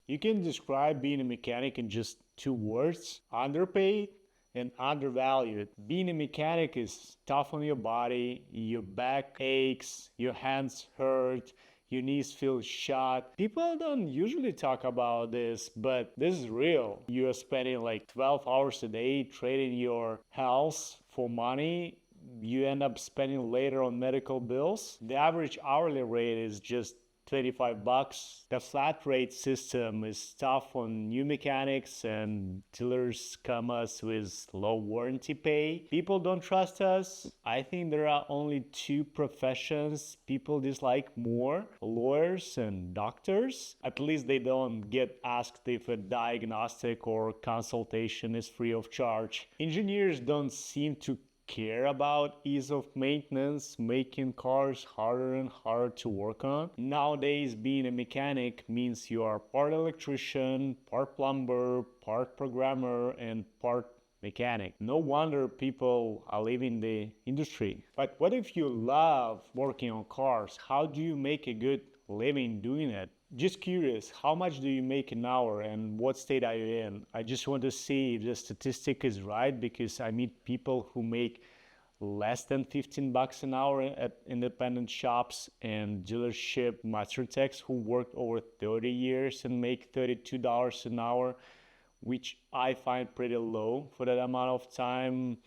You can describe being a mechanic in just two words: underpaid and undervalued. Being a mechanic is tough on your body, your back aches, your hands hurt, your knees feel shot. People don't usually talk about this, but this is real. You are spending like 12 hours a day trading your health for money. You end up spending later on medical bills. The average hourly rate is just $25. The flat rate system is tough on new mechanics, and dealers come us with low warranty pay. People don't trust us. I think there are only two professions people dislike more: lawyers and doctors. At least they don't get asked if a diagnostic or consultation is free of charge. Engineers don't seem to care about ease of maintenance, making cars harder and harder to work on. Nowadays, being a mechanic means you are part electrician, part plumber, part programmer, and part mechanic. No wonder people are leaving the industry. But what if you love working on cars? How do you make a good living doing it? Just curious, how much do you make an hour and what state are you in? I just want to see if the statistic is right, because I meet people who make less than $15 an hour at independent shops and dealership master techs who worked over 30 years and make $32 an hour, which I find pretty low for that amount of time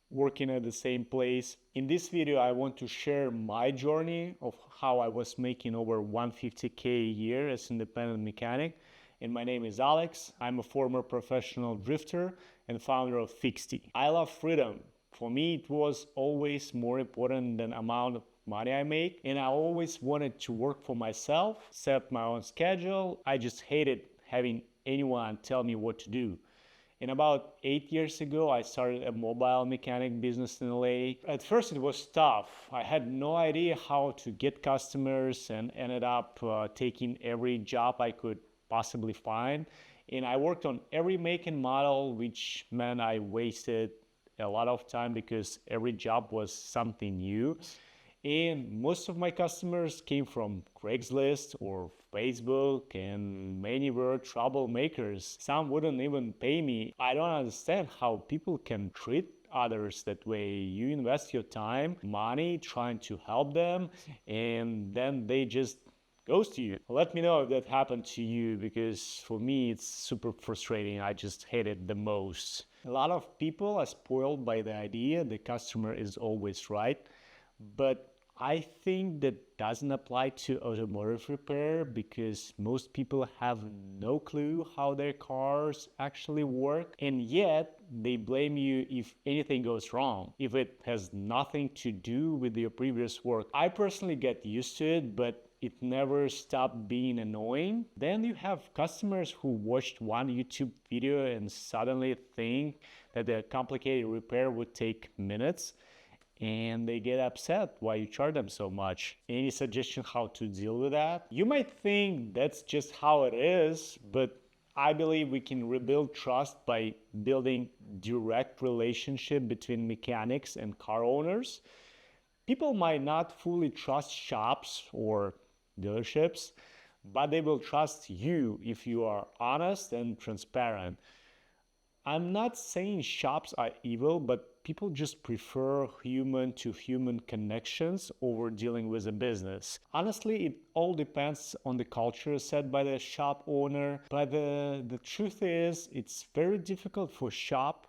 working at the same place. In this video, I want to share my journey of how I was making over $150K a year as independent mechanic. And my name is Alex. I'm a former professional drifter and founder of Fixty. I love freedom. For me, it was always more important than the amount of money I make. And I always wanted to work for myself, set my own schedule. I just hated having anyone tell me what to do. And about 8 years ago, I started a mobile mechanic business in LA. At first, it was tough. I had no idea how to get customers and ended up taking every job I could possibly find. And I worked on every make and model, which meant I wasted a lot of time because every job was something new. And most of my customers came from Craigslist or Facebook, and many were troublemakers. Some wouldn't even pay me. I don't understand how people can treat others that way. You invest your time, money, trying to help them, and then they just ghost you. Let me know if that happened to you, because for me it's super frustrating. I just hate it the most. A lot of people are spoiled by the idea the customer is always right, but I think that doesn't apply to automotive repair, because most people have no clue how their cars actually work, and yet they blame you if anything goes wrong, if it has nothing to do with your previous work. I personally get used to it, but it never stopped being annoying. Then you have customers who watched one YouTube video and suddenly think that a complicated repair would take minutes, and they get upset why you charge them so much. Any suggestion how to deal with that? You might think that's just how it is, but I believe we can rebuild trust by building direct relationship between mechanics and car owners. People might not fully trust shops or dealerships, but they will trust you if you are honest and transparent. I'm not saying shops are evil, but people just prefer human-to-human connections over dealing with a business. Honestly, it all depends on the culture set by the shop owner, but the truth is, it's very difficult for shop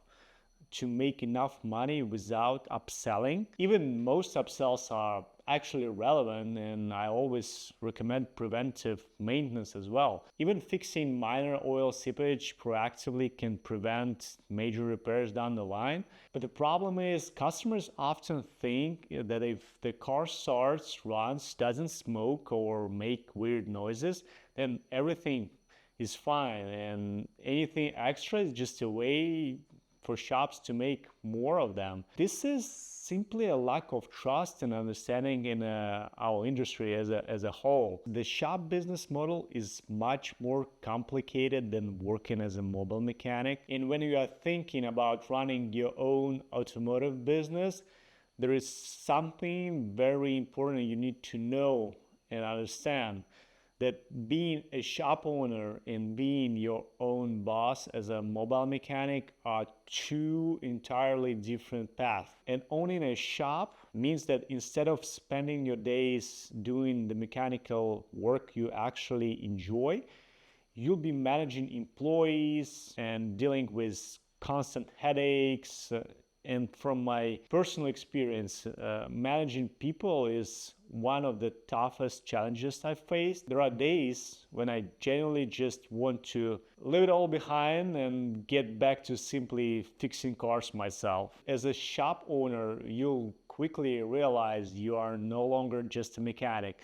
to make enough money without upselling. Even most upsells are actually relevant, and I always recommend preventive maintenance as well. Even fixing minor oil seepage proactively can prevent major repairs down the line. But the problem is, customers often think that if the car starts, runs, doesn't smoke or make weird noises, then everything is fine, and anything extra is just a way for shops to make more of them. This is simply a lack of trust and understanding in our industry as a whole. The shop business model is much more complicated than working as a mobile mechanic. And when you are thinking about running your own automotive business, there is something very important you need to know and understand. that being a shop owner and being your own boss as a mobile mechanic are two entirely different paths. And owning a shop means that instead of spending your days doing the mechanical work you actually enjoy, you'll be managing employees and dealing with constant headaches. And from my personal experience, managing people is one of the toughest challenges I've faced. There are days when I genuinely just want to leave it all behind and get back to simply fixing cars myself. As a shop owner, you'll quickly realize you are no longer just a mechanic.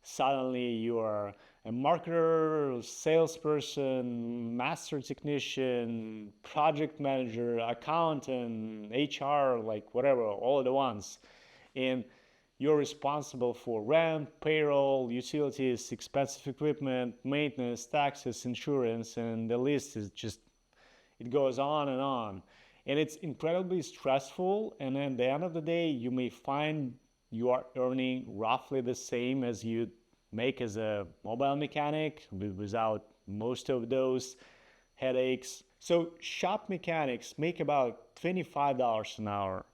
Suddenly you are a marketer, salesperson, master technician, project manager, accountant, HR, like whatever, all at once. And you're responsible for rent, payroll, utilities, expensive equipment, maintenance, taxes, insurance, and the list is just, it goes on and on. And it's incredibly stressful, and at the end of the day, you may find you are earning roughly the same as you make as a mobile mechanic without most of those headaches. So shop mechanics make about $25 an hour,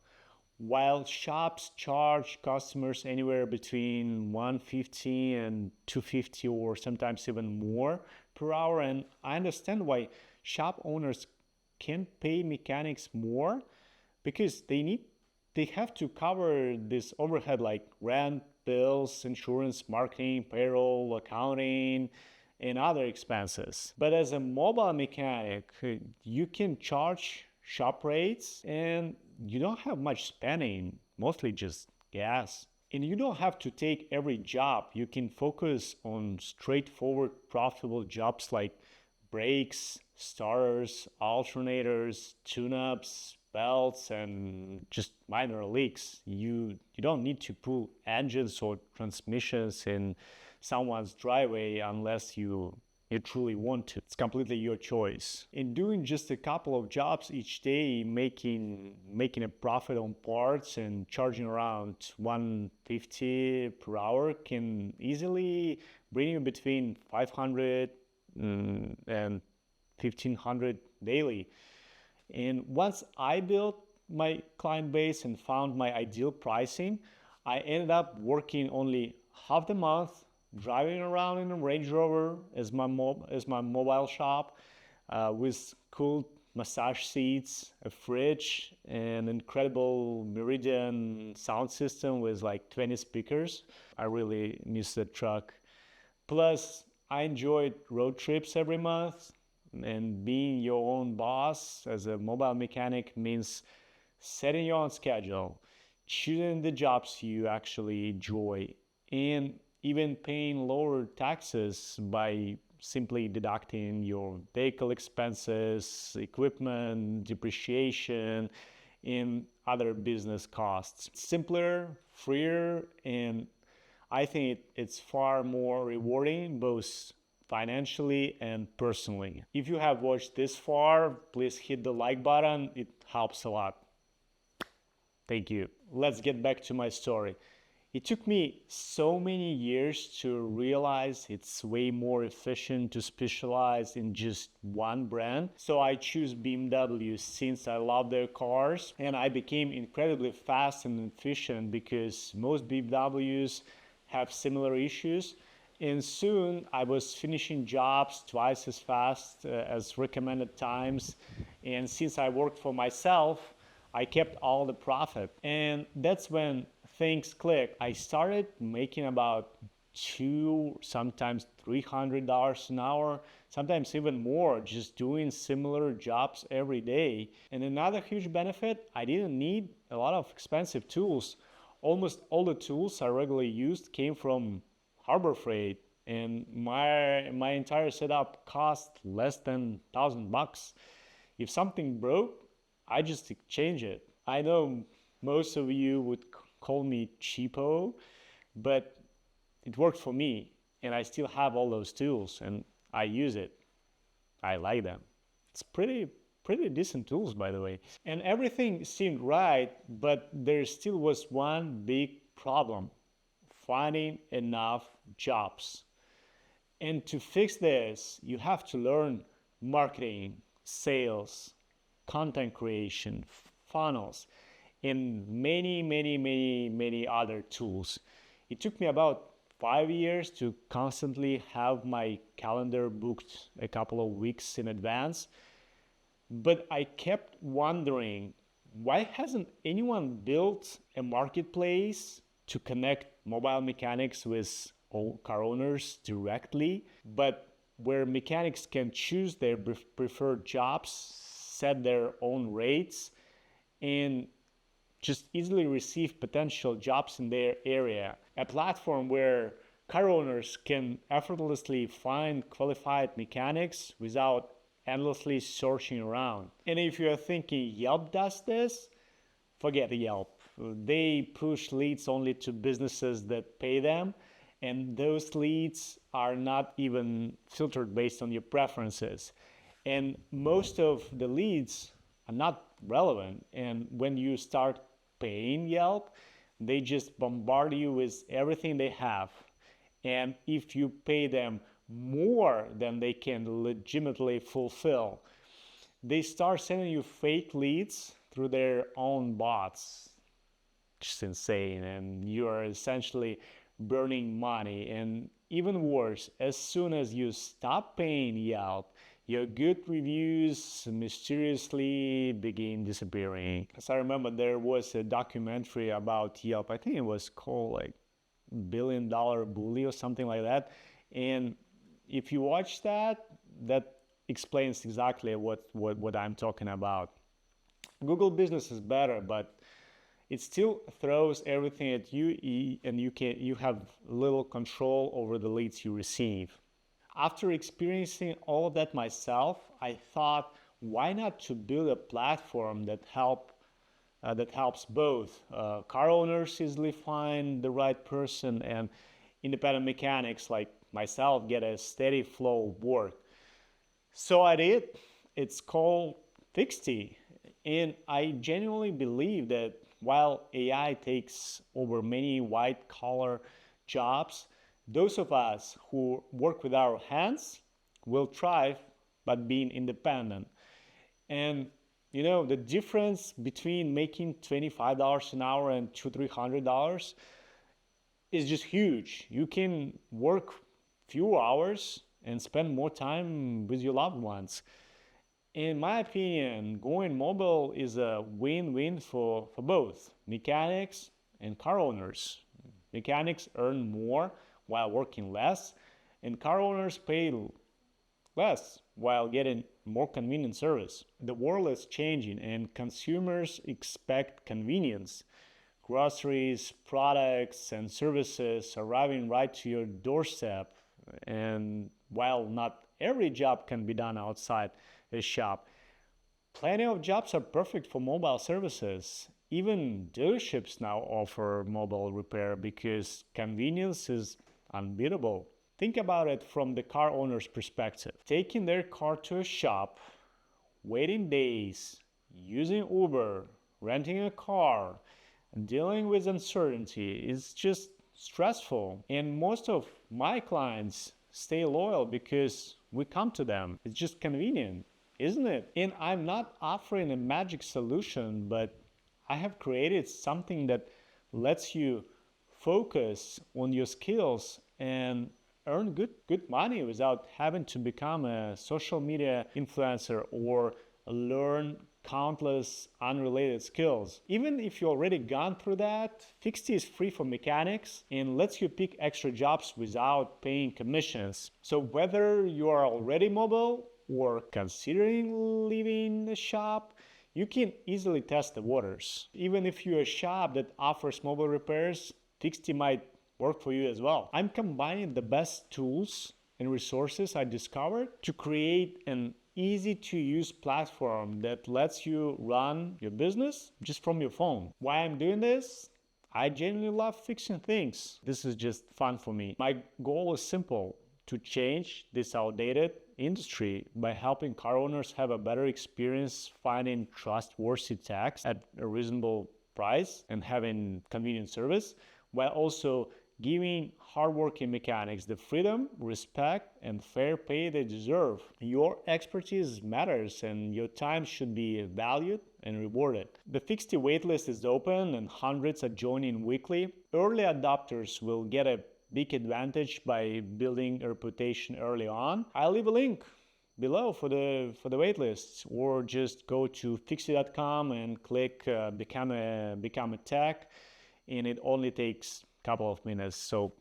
while shops charge customers anywhere between $150 and $250 or sometimes even more per hour. And I understand why shop owners can pay mechanics more, because they have to cover this overhead like rent, bills, insurance, marketing, payroll, accounting, and other expenses. But as a mobile mechanic, you can charge shop rates and you don't have much spending, mostly just gas. And you don't have to take every job. You can focus on straightforward, profitable jobs like brakes, starters, alternators, tune-ups, belts, and just minor leaks. You don't need to pull engines or transmissions in someone's driveway unless you truly want to. It's completely your choice. In doing just a couple of jobs each day, making a profit on parts and charging around $150 per hour can easily bring you between $500 and $1,500 daily. And once I built my client base and found my ideal pricing, I ended up working only half the month, driving around in a Range Rover as my mobile shop, with cool massage seats, a fridge, and an incredible Meridian sound system with like 20 speakers. I really miss that truck. Plus, I enjoyed road trips every month, and being your own boss as a mobile mechanic means setting your own schedule, choosing the jobs you actually enjoy, and even paying lower taxes by simply deducting your vehicle expenses, equipment, depreciation, and other business costs. It's simpler, freer, and I think it's far more rewarding, both financially and personally. If you have watched this far, please hit the like button. It helps a lot. Thank you. Let's get back to my story. It took me so many years to realize it's way more efficient to specialize in just one brand. So I choose BMW since I love their cars, and I became incredibly fast and efficient because most BMWs have similar issues. And soon I was finishing jobs twice as fast as recommended times. And since I worked for myself, I kept all the profit. And that's when things clicked. I started making about $200, sometimes $300 an hour, sometimes even more, just doing similar jobs every day. And another huge benefit, I didn't need a lot of expensive tools. Almost all the tools I regularly used came from Harbor Freight, and my entire setup cost less than $1,000. If something broke, I just exchange it. I know most of you would call me cheapo, but it worked for me, and I still have all those tools, and I use it. I like them. It's pretty decent tools, by the way. And everything seemed right, but there still was one big problem: finding enough jobs. And to fix this, you have to learn marketing, sales, content creation, funnels, and many other tools. It took me about 5 years to constantly have my calendar booked a couple of weeks in advance. But I kept wondering, why hasn't anyone built a marketplace to connect mobile mechanics with all car owners directly, but where mechanics can choose their preferred jobs, set their own rates, and just easily receive potential jobs in their area. A platform where car owners can effortlessly find qualified mechanics without endlessly searching around. And if you're thinking Yelp does this, forget Yelp. They push leads only to businesses that pay them, and those leads are not even filtered based on your preferences. And most of the leads are not relevant. And when you start paying Yelp, they just bombard you with everything they have. And if you pay them more than they can legitimately fulfill, they start sending you fake leads through their own bots. Just insane. And you are essentially burning money. And even worse, as soon as you stop paying Yelp, your good reviews mysteriously begin disappearing. As I remember, there was a documentary about Yelp. I think it was called like $1 billion Bully or something like that. And if you watch that, that explains exactly what I'm talking about. Google Business is better, but it still throws everything at you, and you have little control over the leads you receive. After experiencing all of that myself, I thought, why not to build a platform that helps both car owners easily find the right person and independent mechanics like myself get a steady flow of work. So I did. It's called Fixty, and I genuinely believe that while AI takes over many white-collar jobs, those of us who work with our hands will thrive by being independent. And the difference between making $25 an hour and $200-300 is just huge. You can work few hours and spend more time with your loved ones. In my opinion, going mobile is a win-win for both mechanics and car owners. Mechanics earn more while working less, and car owners pay less while getting more convenient service. The world is changing and consumers expect convenience. Groceries, products, and services arriving right to your doorstep. And while not every job can be done outside a shop, plenty of jobs are perfect for mobile services. Even dealerships now offer mobile repair because convenience is unbeatable. Think about it from the car owner's perspective. Taking their car to a shop, waiting days, using Uber, renting a car, dealing with uncertainty is just stressful. And most of my clients stay loyal because we come to them. It's just convenient, isn't it? And I'm not offering a magic solution, but I have created something that lets you focus on your skills and earn good money without having to become a social media influencer or learn countless unrelated skills. Even if you already gone through that, Fixty is free for mechanics and lets you pick extra jobs without paying commissions. So whether you are already mobile or considering leaving the shop, you can easily test the waters. Even if you're a shop that offers mobile repairs, Fixty might work for you as well. I'm combining the best tools and resources I discovered to create an easy-to-use platform that lets you run your business just from your phone. Why I'm doing this? I genuinely love fixing things. This is just fun for me. My goal is simple: to change this outdated industry by helping car owners have a better experience finding trustworthy techs at a reasonable price and having convenient service, while also giving hardworking mechanics the freedom, respect, and fair pay they deserve. Your expertise matters and your time should be valued and rewarded. The Fixty waitlist is open and hundreds are joining weekly. Early adopters will get a big advantage by building a reputation early on. I'll leave a link below for the waitlist, or just go to fixty.com and click become a tech, and it only takes a couple of minutes. So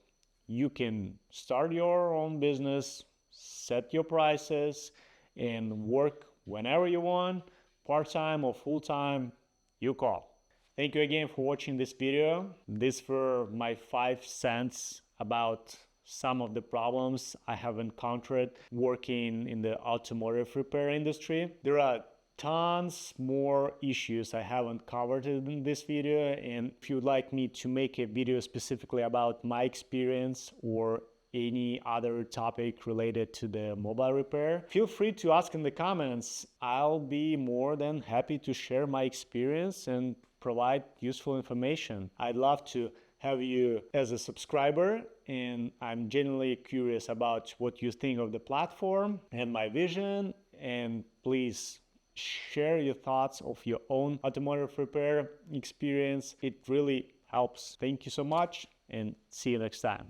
you can start your own business, set your prices, and work whenever you want, part-time or full-time, you call. Thank you again for watching this video. These were my 5 cents about some of the problems I have encountered working in the automotive repair industry. There are tons more issues I haven't covered in this video, and if you'd like me to make a video specifically about my experience or any other topic related to the mobile repair, feel free to ask in the comments. I'll be more than happy to share my experience and provide useful information. I'd love to have you as a subscriber, and I'm genuinely curious about what you think of the platform and my vision, and please share your thoughts of your own automotive repair experience. It really helps. Thank you so much, and see you next time.